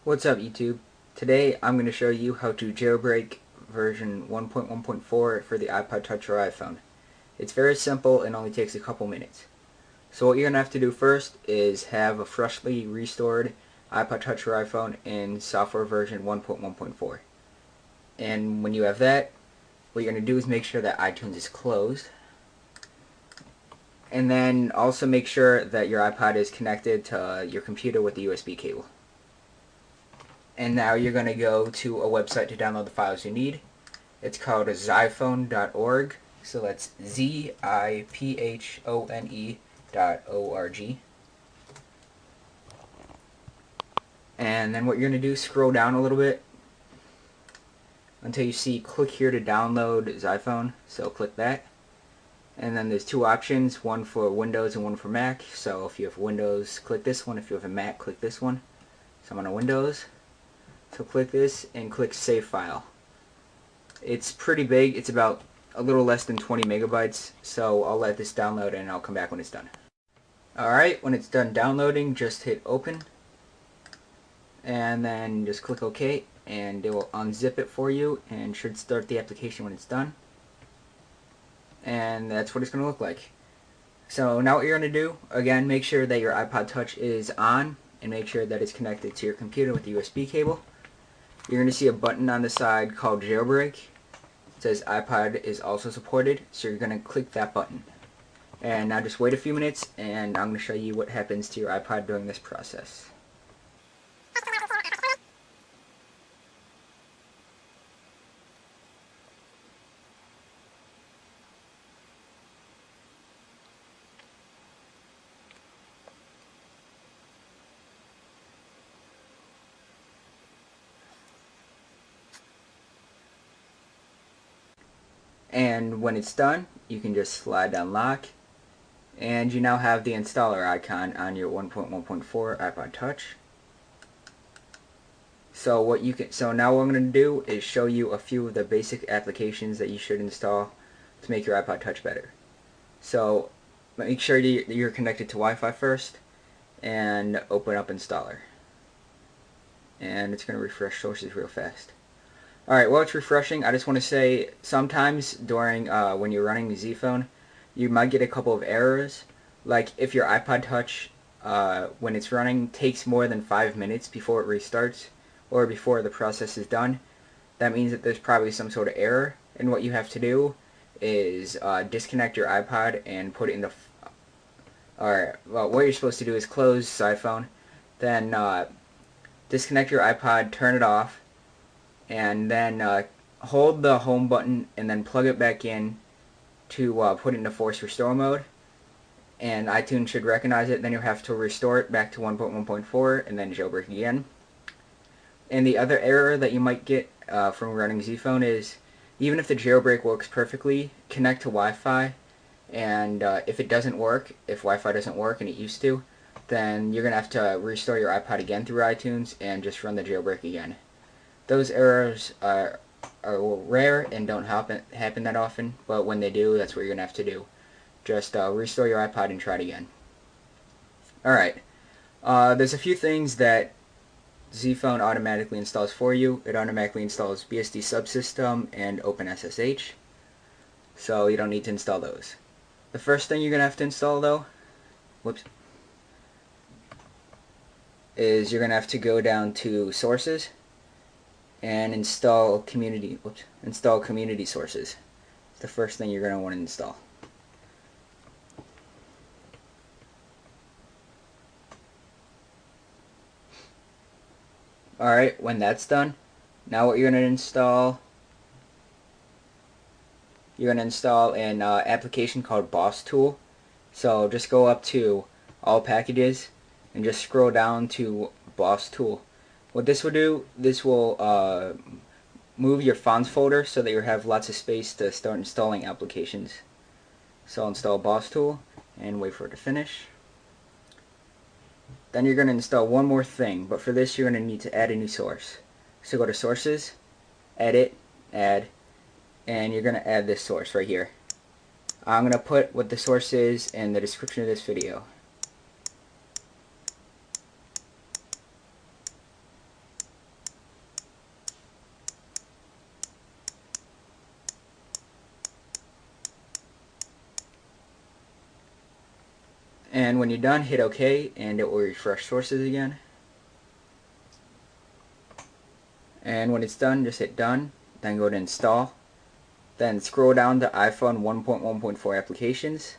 What's up YouTube? Today I'm going to show you how to jailbreak version 1.1.4 for the iPod Touch or iPhone. It's very simple and only takes a couple minutes. So what you're going to have to do first is have a freshly restored iPod Touch or iPhone in software version 1.1.4. And when you have that, what you're going to do is make sure that iTunes is closed. And then also make sure that your iPod is connected to your computer with the USB cable. And now you're going to go to a website to download the files you need. It's called xiphone.org. So that's ziphone.org. And then what you're going to do is scroll down a little bit until you see click here to download Xiphone. So click that. And then there's two options, one for Windows and one for Mac. So if you have Windows, click this one. If you have a Mac, click this one. So I'm on a Windows. So click this and click Save File. It's pretty big. It's about a little less than 20 megabytes. So I'll let this download and I'll come back when it's done. Alright, when it's done downloading, just hit Open. And then just click OK. And it will unzip it for you and should start the application when it's done. And that's what it's going to look like. So now what you're going to do, again, make sure that your iPod Touch is on and make sure that it's connected to your computer with the USB cable. You're going to see a button on the side called Jailbreak. It says iPod is also supported, so you're going to click that button. And now just wait a few minutes and I'm going to show you what happens to your iPod during this process. And when it's done, you can just slide down lock, and you now have the installer icon on your 1.1.4 iPod Touch. So now what I'm going to do is show you a few of the basic applications that you should install to make your iPod Touch better. So make sure you're connected to Wi-Fi first, and open up installer. And it's going to refresh sources real fast. Alright, while it's refreshing, I just want to say sometimes during when you're running the Xiphone, you might get a couple of errors. Like if your iPod Touch, when it's running, takes more than 5 minutes before it restarts, or before the process is done, that means that there's probably some sort of error. And what you have to do is disconnect your iPod and put it in the... what you're supposed to do is close Xiphone, then disconnect your iPod, turn it off, and then hold the home button and then plug it back in to put it into force restore mode, and iTunes should recognize it. Then you'll have to restore it back to 1.1.4 and then jailbreak again. And the other error that you might get from running Xiphone is, even if the jailbreak works perfectly, connect to Wi-Fi, and if it doesn't work, if Wi-Fi doesn't work and it used to, then you're going to have to restore your iPod again through iTunes and just run the jailbreak again. Those errors are rare and don't happen that often, but when they do, that's what you're going to have to do. Just restore your iPod and try it again. Alright, there's a few things that Xiphone automatically installs for you. It automatically installs BSD subsystem and OpenSSH, so you don't need to install those. The first thing you're going to have to install, though, is you're going to have to go down to Sources and install community sources. It's the first thing you're going to want to install. Alright, when that's done, now what you're going to install, an application called Boss Tool. So just go up to All Packages and just scroll down to Boss Tool. What this will do, this will move your fonts folder so that you have lots of space to start installing applications. So I'll install Boss Tool and wait for it to finish. Then you're going to install one more thing, but for this you're going to need to add a new source. So go to Sources, Edit, Add, and you're going to add this source right here. I'm going to put what the source is in the description of this video. And when you're done, hit OK, and it will refresh sources again. And when it's done, just hit done, then go to install. Then scroll down to iPhone 1.1.4 applications.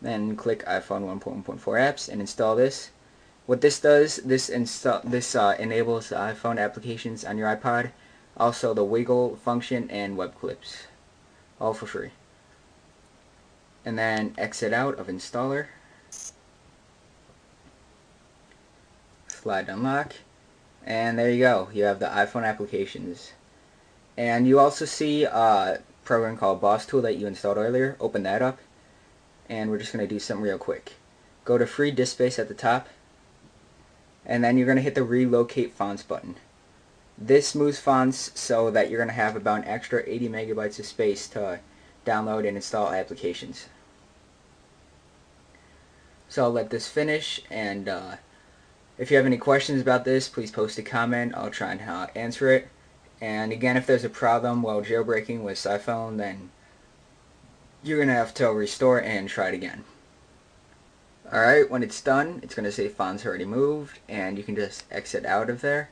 Then click iPhone 1.1.4 apps and install this. What this does, this enables the iPhone applications on your iPod, also the wiggle function and web clips, all for free. And then exit out of installer. Slide to unlock. And there you go. You have the iPhone applications. And you also see a program called Boss Tool that you installed earlier. Open that up. And we're just going to do something real quick. Go to free disk space at the top. And then you're going to hit the relocate fonts button. This moves fonts so that you're going to have about an extra 80 megabytes of space to download and install applications. So I'll let this finish, and if you have any questions about this, please post a comment. I'll try and answer it. And again, if there's a problem while jailbreaking with iPhone, then you're going to have to restore it and try it again. Alright, when it's done, it's going to say fonts already moved, and you can just exit out of there,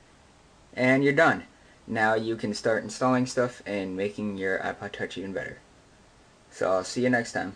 and you're done. Now you can start installing stuff and making your iPod Touch even better. So I'll see you next time.